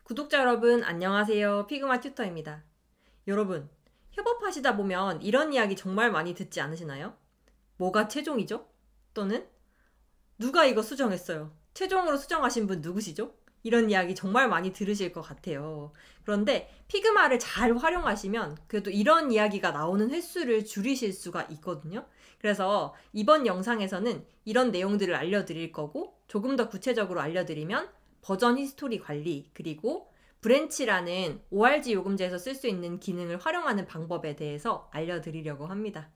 구독자 여러분 안녕하세요. 피그마 튜터입니다. 여러분, 협업하시다 보면 이런 이야기 정말 많이 듣지 않으시나요? 뭐가 최종이죠? 또는 누가 이거 수정했어요? 최종으로 수정하신 분 누구시죠? 이런 이야기 정말 많이 들으실 것 같아요. 그런데 피그마를 잘 활용하시면 그래도 이런 이야기가 나오는 횟수를 줄이실 수가 있거든요. 그래서 이번 영상에서는 이런 내용들을 알려드릴 거고, 조금 더 구체적으로 알려드리면 버전 히스토리 관리, 그리고 브랜치라는 ORG 요금제에서 쓸 수 있는 기능을 활용하는 방법에 대해서 알려드리려고 합니다.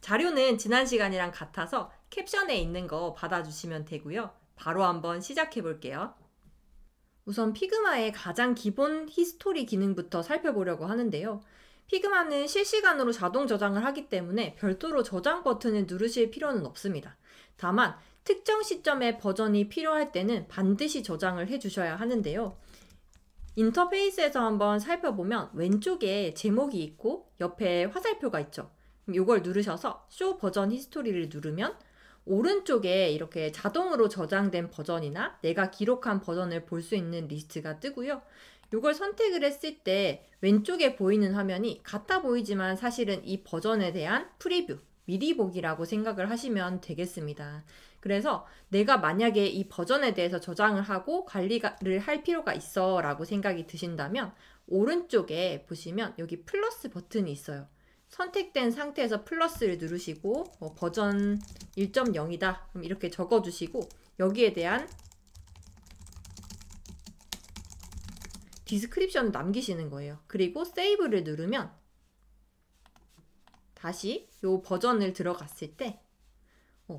자료는 지난 시간이랑 같아서 캡션에 있는 거 받아주시면 되고요. 바로 한번 시작해 볼게요. 우선 피그마의 가장 기본 히스토리 기능부터 살펴보려고 하는데요. 피그마는 실시간으로 자동 저장을 하기 때문에 별도로 저장 버튼을 누르실 필요는 없습니다. 다만 특정 시점에 버전이 필요할 때는 반드시 저장을 해주셔야 하는데요. 인터페이스에서 한번 살펴보면 왼쪽에 제목이 있고 옆에 화살표가 있죠. 이걸 누르셔서 쇼 버전 히스토리를 누르면 오른쪽에 이렇게 자동으로 저장된 버전이나 내가 기록한 버전을 볼 수 있는 리스트가 뜨고요. 이걸 선택을 했을 때 왼쪽에 보이는 화면이 같아 보이지만 사실은 이 버전에 대한 프리뷰, 미리 보기라고 생각을 하시면 되겠습니다. 그래서 내가 만약에 이 버전에 대해서 저장을 하고 관리를 할 필요가 있어 라고 생각이 드신다면 오른쪽에 보시면 여기 플러스 버튼이 있어요. 선택된 상태에서 플러스를 누르시고 버전 1.0이다 그럼 이렇게 적어주시고 여기에 대한 디스크립션을 남기시는 거예요. 그리고 세이브를 누르면 다시 이 버전을 들어갔을 때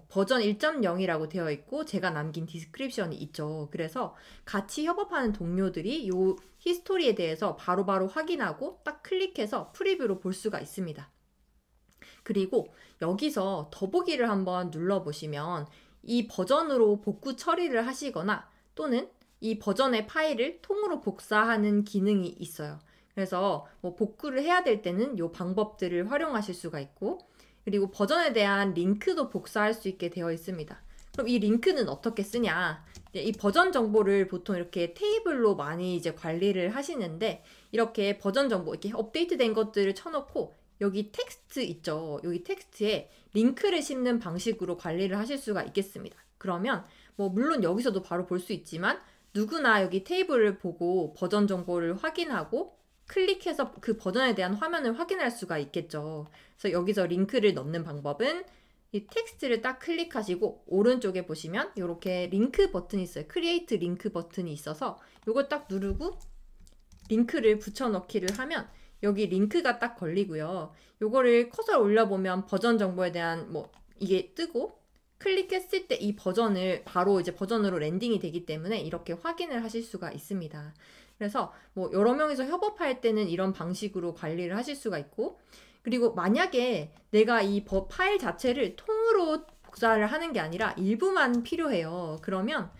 버전 1.0이라고 되어 있고 제가 남긴 디스크립션이 있죠. 그래서 같이 협업하는 동료들이 이 히스토리에 대해서 바로바로 확인하고 딱 클릭해서 프리뷰로 볼 수가 있습니다. 그리고 여기서 더보기를 한번 눌러보시면 이 버전으로 복구 처리를 하시거나 또는 이 버전의 파일을 통으로 복사하는 기능이 있어요. 그래서 복구를 해야 될 때는 이 방법들을 활용하실 수가 있고, 그리고 버전에 대한 링크도 복사할 수 있게 되어 있습니다. 그럼 이 링크는 어떻게 쓰냐? 이 버전 정보를 보통 이렇게 테이블로 많이 이제 관리를 하시는데, 이렇게 버전 정보, 이렇게 업데이트된 것들을 쳐놓고 여기 텍스트 있죠. 여기 텍스트에 링크를 씹는 방식으로 관리를 하실 수가 있겠습니다. 그러면 물론 여기서도 바로 볼 수 있지만 누구나 여기 테이블을 보고 버전 정보를 확인하고 클릭해서 그 버전에 대한 화면을 확인할 수가 있겠죠. 그래서 여기서 링크를 넣는 방법은 이 텍스트를 딱 클릭하시고 오른쪽에 보시면 이렇게 링크 버튼이 있어요. 크리에이트 링크 버튼이 있어서 이걸 딱 누르고 링크를 붙여넣기를 하면 여기 링크가 딱 걸리고요. 요거를 커서 올려보면 버전 정보에 대한 이게 뜨고 클릭했을 때 이 버전을 바로 이제 버전으로 랜딩이 되기 때문에 이렇게 확인을 하실 수가 있습니다. 그래서 여러 명이서 협업할 때는 이런 방식으로 관리를 하실 수가 있고, 그리고 만약에 내가 이 파일 자체를 통으로 복사를 하는 게 아니라 일부만 필요해요. 그러면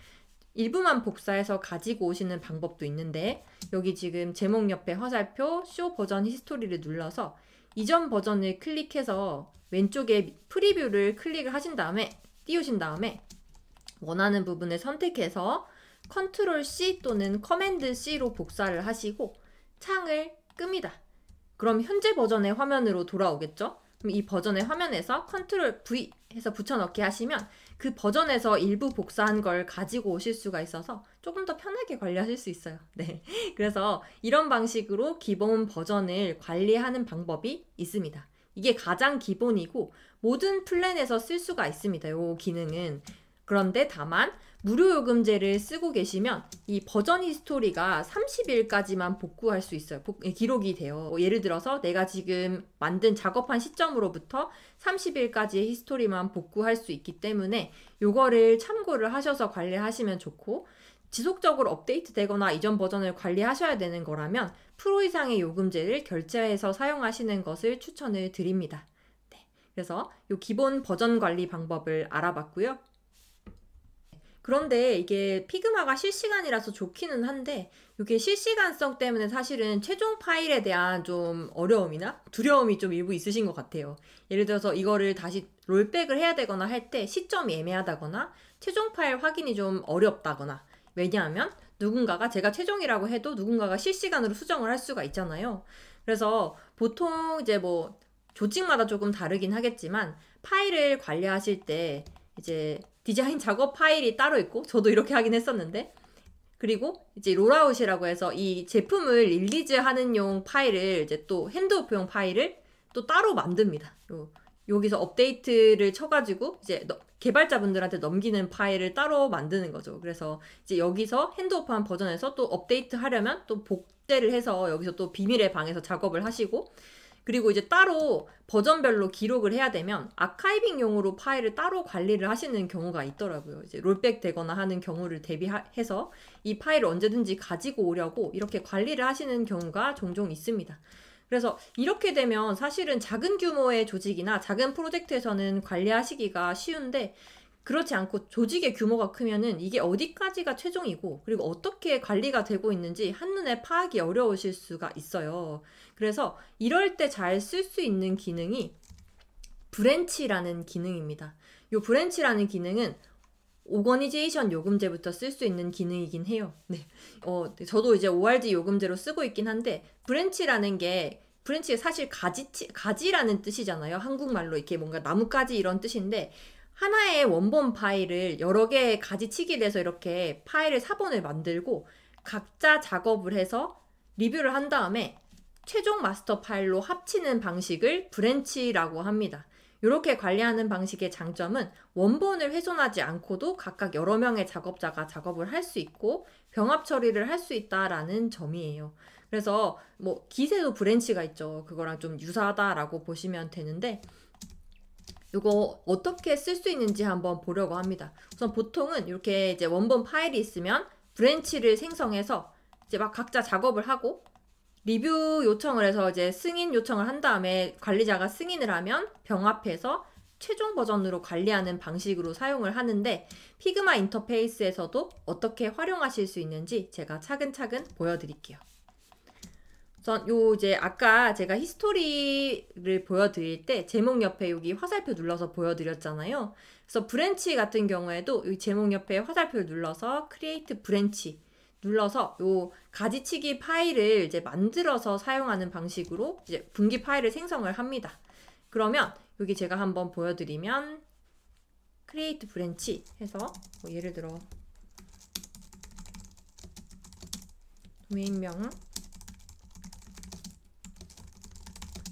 일부만 복사해서 가지고 오시는 방법도 있는데 여기 지금 제목 옆에 화살표 쇼 버전 히스토리를 눌러서 이전 버전을 클릭해서 왼쪽에 프리뷰를 클릭을 하신 다음에 띄우신 다음에 원하는 부분을 선택해서 컨트롤 C 또는 커맨드 C로 복사를 하시고 창을 끕니다. 그럼 현재 버전의 화면으로 돌아오겠죠? 그럼 이 버전의 화면에서 컨트롤 V 해서 붙여넣기 하시면 그 버전에서 일부 복사한 걸 가지고 오실 수가 있어서 조금 더 편하게 관리하실 수 있어요. 네. 그래서 이런 방식으로 기본 버전을 관리하는 방법이 있습니다. 이게 가장 기본이고 모든 플랜에서 쓸 수가 있습니다. 이 기능은. 그런데 다만 무료 요금제를 쓰고 계시면 이 버전 히스토리가 30일까지만 복구할 수 있어요. 기록이 돼요. 예를 들어서 내가 지금 만든 작업한 시점으로부터 30일까지의 히스토리만 복구할 수 있기 때문에 요거를 참고를 하셔서 관리하시면 좋고, 지속적으로 업데이트 되거나 이전 버전을 관리하셔야 되는 거라면 프로 이상의 요금제를 결제해서 사용하시는 것을 추천을 드립니다. 네. 그래서 요 기본 버전 관리 방법을 알아봤고요. 그런데 이게 피그마가 실시간이라서 좋기는 한데 이게 실시간성 때문에 사실은 최종 파일에 대한 좀 어려움이나 두려움이 좀 일부 있으신 것 같아요. 예를 들어서 이거를 다시 롤백을 해야 되거나 할 때 시점이 애매하다거나 최종 파일 확인이 좀 어렵다거나, 왜냐하면 누군가가 제가 최종이라고 해도 누군가가 실시간으로 수정을 할 수가 있잖아요. 그래서 보통 이제 뭐 조직마다 조금 다르긴 하겠지만 파일을 관리하실 때 이제 디자인 작업 파일이 따로 있고 저도 이렇게 하긴 했었는데 그리고 이제 롤아웃이라고 해서 이 제품을 릴리즈하는 용 파일을 이제 또 핸드오프용 파일을 또 따로 만듭니다. 여기서 업데이트를 쳐가지고 이제 개발자분들한테 넘기는 파일을 따로 만드는 거죠. 그래서 이제 여기서 핸드오프한 버전에서 또 업데이트 하려면 또 복제를 해서 여기서 또 비밀의 방에서 작업을 하시고 그리고 이제 따로 버전별로 기록을 해야 되면 아카이빙용으로 파일을 따로 관리를 하시는 경우가 있더라고요. 이제 롤백 되거나 하는 경우를 대비해서 이 파일을 언제든지 가지고 오려고 이렇게 관리를 하시는 경우가 종종 있습니다. 그래서 이렇게 되면 사실은 작은 규모의 조직이나 작은 프로젝트에서는 관리하시기가 쉬운데 그렇지 않고 조직의 규모가 크면은 이게 어디까지가 최종이고 그리고 어떻게 관리가 되고 있는지 한눈에 파악이 어려우실 수가 있어요. 그래서 이럴 때 잘 쓸 수 있는 기능이 브랜치라는 기능입니다. 이 브랜치라는 기능은 오거니제이션 요금제부터 쓸 수 있는 기능이긴 해요. 네. 저도 이제 ORG 요금제로 쓰고 있긴 한데 브랜치라는 게 브랜치가 사실 가지라는 뜻이잖아요. 한국말로 이렇게 뭔가 나뭇가지 이런 뜻인데 하나의 원본 파일을 여러 개의 가지치기를 해서 이렇게 파일을 사본을 만들고 각자 작업을 해서 리뷰를 한 다음에 최종 마스터 파일로 합치는 방식을 브랜치라고 합니다. 이렇게 관리하는 방식의 장점은 원본을 훼손하지 않고도 각각 여러 명의 작업자가 작업을 할 수 있고 병합 처리를 할 수 있다라는 점이에요. 그래서 뭐 기세도 브랜치가 있죠. 그거랑 좀 유사하다라고 보시면 되는데 이거 어떻게 쓸 수 있는지 한번 보려고 합니다. 우선 보통은 이렇게 이제 원본 파일이 있으면 브랜치를 생성해서 이제 막 각자 작업을 하고 리뷰 요청을 해서 이제 승인 요청을 한 다음에 관리자가 승인을 하면 병합해서 최종 버전으로 관리하는 방식으로 사용을 하는데 피그마 인터페이스에서도 어떻게 활용하실 수 있는지 제가 차근차근 보여드릴게요. 우선 이제 아까 제가 히스토리를 보여드릴 때 제목 옆에 여기 화살표 눌러서 보여드렸잖아요. 그래서 브랜치 같은 경우에도 이 제목 옆에 화살표를 눌러서 크리에이트 브랜치 눌러서 요 가지치기 파일을 이제 만들어서 사용하는 방식으로 이제 분기 파일을 생성을 합니다. 그러면 여기 제가 한번 보여드리면 크리에이트 브랜치 해서 뭐 예를 들어 도메인명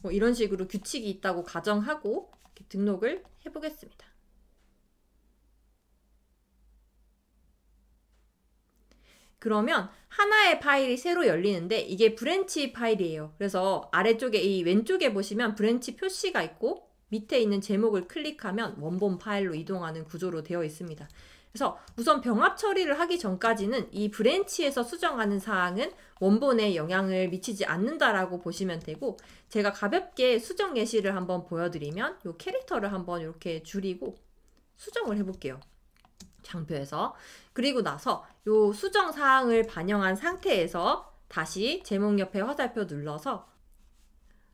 뭐 이런 식으로 규칙이 있다고 가정하고 이렇게 등록을 해보겠습니다. 그러면 하나의 파일이 새로 열리는데 이게 브랜치 파일이에요. 그래서 아래쪽에 이 왼쪽에 보시면 브랜치 표시가 있고 밑에 있는 제목을 클릭하면 원본 파일로 이동하는 구조로 되어 있습니다. 그래서 우선 병합 처리를 하기 전까지는 이 브랜치에서 수정하는 사항은 원본에 영향을 미치지 않는다라고 보시면 되고 제가 가볍게 수정 예시를 한번 보여드리면 이 캐릭터를 한번 이렇게 줄이고 수정을 해볼게요. 장표에서. 그리고 나서 이 수정 사항을 반영한 상태에서 다시 제목 옆에 화살표 눌러서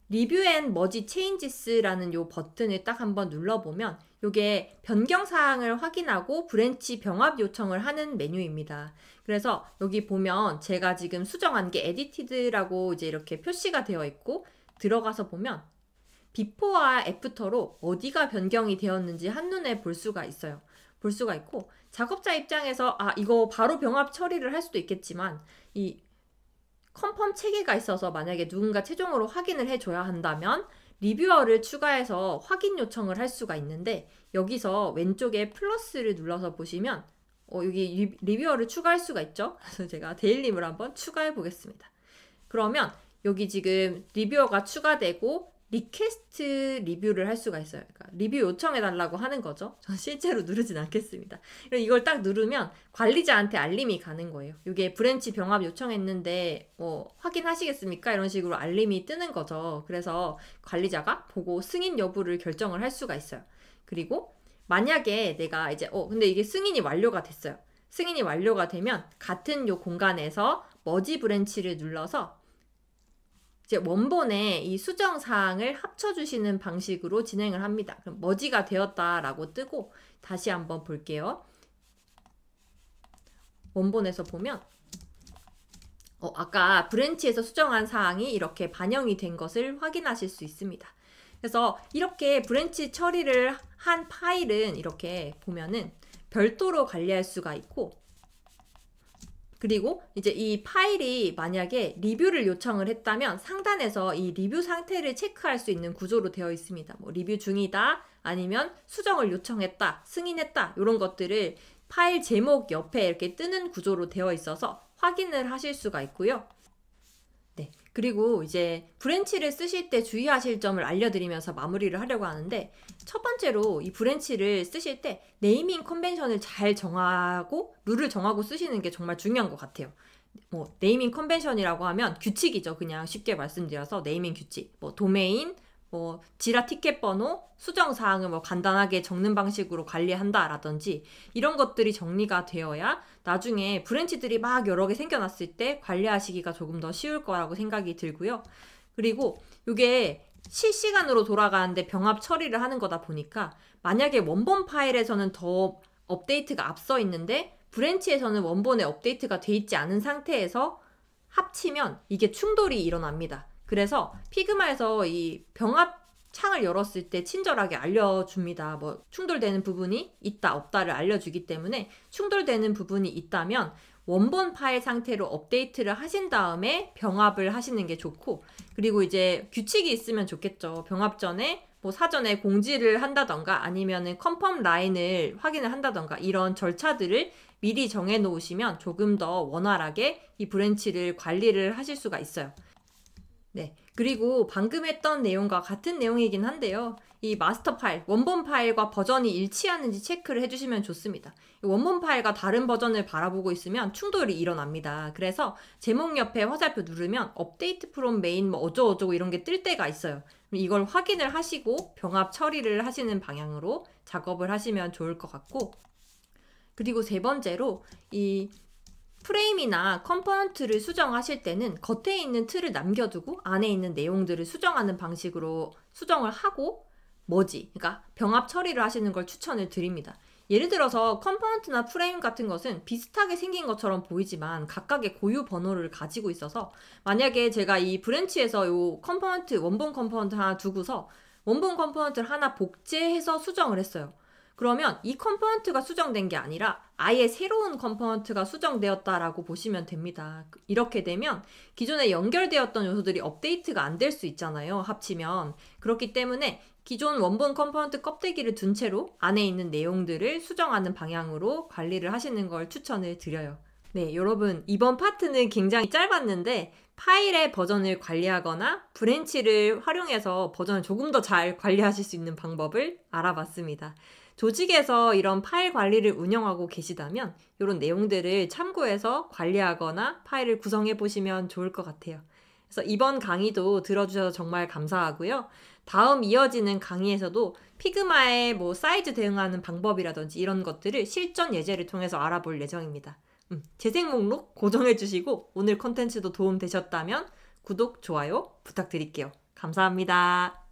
리뷰 앤 머지 체인지스라는 요 버튼을 딱 한번 눌러보면 요게 변경 사항을 확인하고 브랜치 병합 요청을 하는 메뉴입니다. 그래서 여기 보면 제가 지금 수정한 게 에디티드라고 이제 이렇게 표시가 되어 있고 들어가서 보면 비포와 애프터로 어디가 변경이 되었는지 한눈에 볼 수가 있어요. 볼 수가 있고 작업자 입장에서 이거 바로 병합 처리를 할 수도 있겠지만 이 컨펌 체계가 있어서 만약에 누군가 최종으로 확인을 해줘야 한다면 리뷰어를 추가해서 확인 요청을 할 수가 있는데 여기서 왼쪽에 플러스를 눌러서 보시면 여기 리뷰어를 추가할 수가 있죠. 그래서 제가 데일님을 한번 추가해 보겠습니다. 그러면 여기 지금 리뷰어가 추가되고 리퀘스트 리뷰를 할 수가 있어요. 그러니까 리뷰 요청해달라고 하는 거죠. 전 실제로 누르진 않겠습니다. 이걸 딱 누르면 관리자한테 알림이 가는 거예요. 이게 브랜치 병합 요청했는데 확인하시겠습니까? 이런 식으로 알림이 뜨는 거죠. 그래서 관리자가 보고 승인 여부를 결정을 할 수가 있어요. 그리고 만약에 내가 이제 근데 이게 승인이 완료가 됐어요. 승인이 완료가 되면 같은 요 공간에서 머지 브랜치를 눌러서 이제 원본에 이 수정 사항을 합쳐주시는 방식으로 진행을 합니다. 그럼 머지가 되었다라고 뜨고 다시 한번 볼게요. 원본에서 보면 아까 브랜치에서 수정한 사항이 이렇게 반영이 된 것을 확인하실 수 있습니다. 그래서 이렇게 브랜치 처리를 한 파일은 이렇게 보면은 별도로 관리할 수가 있고, 그리고 이제 이 파일이 만약에 리뷰를 요청을 했다면 상단에서 이 리뷰 상태를 체크할 수 있는 구조로 되어 있습니다. 뭐 리뷰 중이다, 아니면 수정을 요청했다, 승인했다, 이런 것들을 파일 제목 옆에 이렇게 뜨는 구조로 되어 있어서 확인을 하실 수가 있고요. 네. 그리고 이제 브랜치를 쓰실 때 주의하실 점을 알려드리면서 마무리를 하려고 하는데, 첫 번째로 이 브랜치를 쓰실 때 네이밍 컨벤션을 잘 정하고 룰을 정하고 쓰시는 게 정말 중요한 것 같아요. 뭐 네이밍 컨벤션이라고 하면 규칙이죠. 그냥 쉽게 말씀드려서 네이밍 규칙, 뭐 도메인, 뭐 지라 티켓 번호, 수정 사항을 뭐 간단하게 적는 방식으로 관리한다라든지 이런 것들이 정리가 되어야 나중에 브랜치들이 막 여러 개 생겨났을 때 관리하시기가 조금 더 쉬울 거라고 생각이 들고요. 그리고 이게 실시간으로 돌아가는데 병합 처리를 하는 거다 보니까 만약에 원본 파일에서는 더 업데이트가 앞서 있는데 브랜치에서는 원본에 업데이트가 돼 있지 않은 상태에서 합치면 이게 충돌이 일어납니다. 그래서 피그마에서 이 병합 창을 열었을 때 친절하게 알려줍니다. 뭐 충돌되는 부분이 있다 없다를 알려주기 때문에 충돌되는 부분이 있다면 원본 파일 상태로 업데이트를 하신 다음에 병합을 하시는 게 좋고, 그리고 이제 규칙이 있으면 좋겠죠. 병합 전에 뭐 사전에 공지를 한다던가 아니면은 컨펌 라인을 확인을 한다던가 이런 절차들을 미리 정해 놓으시면 조금 더 원활하게 이 브랜치를 관리를 하실 수가 있어요. 네. 그리고 방금 했던 내용과 같은 내용이긴 한데요. 이 마스터 파일, 원본 파일과 버전이 일치하는지 체크를 해주시면 좋습니다. 원본 파일과 다른 버전을 바라보고 있으면 충돌이 일어납니다. 그래서 제목 옆에 화살표 누르면 업데이트 프롬 메인 뭐 어쩌고저쩌고 이런 게 뜰 때가 있어요. 이걸 확인을 하시고 병합 처리를 하시는 방향으로 작업을 하시면 좋을 것 같고, 그리고 세 번째로 이 프레임이나 컴포넌트를 수정하실 때는 겉에 있는 틀을 남겨두고 안에 있는 내용들을 수정하는 방식으로 수정을 하고 그러니까 병합 처리를 하시는 걸 추천을 드립니다. 예를 들어서 컴포넌트나 프레임 같은 것은 비슷하게 생긴 것처럼 보이지만 각각의 고유 번호를 가지고 있어서 만약에 제가 이 브랜치에서 요 컴포넌트, 원본 컴포넌트 하나 두고서 원본 컴포넌트를 하나 복제해서 수정을 했어요. 그러면 이 컴포넌트가 수정된 게 아니라 아예 새로운 컴포넌트가 수정되었다라고 보시면 됩니다. 이렇게 되면 기존에 연결되었던 요소들이 업데이트가 안 될 수 있잖아요. 합치면. 그렇기 때문에 기존 원본 컴포넌트 껍데기를 둔 채로 안에 있는 내용들을 수정하는 방향으로 관리를 하시는 걸 추천을 드려요. 네, 여러분 이번 파트는 굉장히 짧았는데 파일의 버전을 관리하거나 브랜치를 활용해서 버전을 조금 더 잘 관리하실 수 있는 방법을 알아봤습니다. 조직에서 이런 파일 관리를 운영하고 계시다면 이런 내용들을 참고해서 관리하거나 파일을 구성해 보시면 좋을 것 같아요. 그래서 이번 강의도 들어주셔서 정말 감사하고요. 다음 이어지는 강의에서도 피그마의 뭐 사이즈 대응하는 방법이라든지 이런 것들을 실전 예제를 통해서 알아볼 예정입니다. 재생 목록 고정해 주시고 오늘 콘텐츠도 도움 되셨다면 구독, 좋아요 부탁드릴게요. 감사합니다.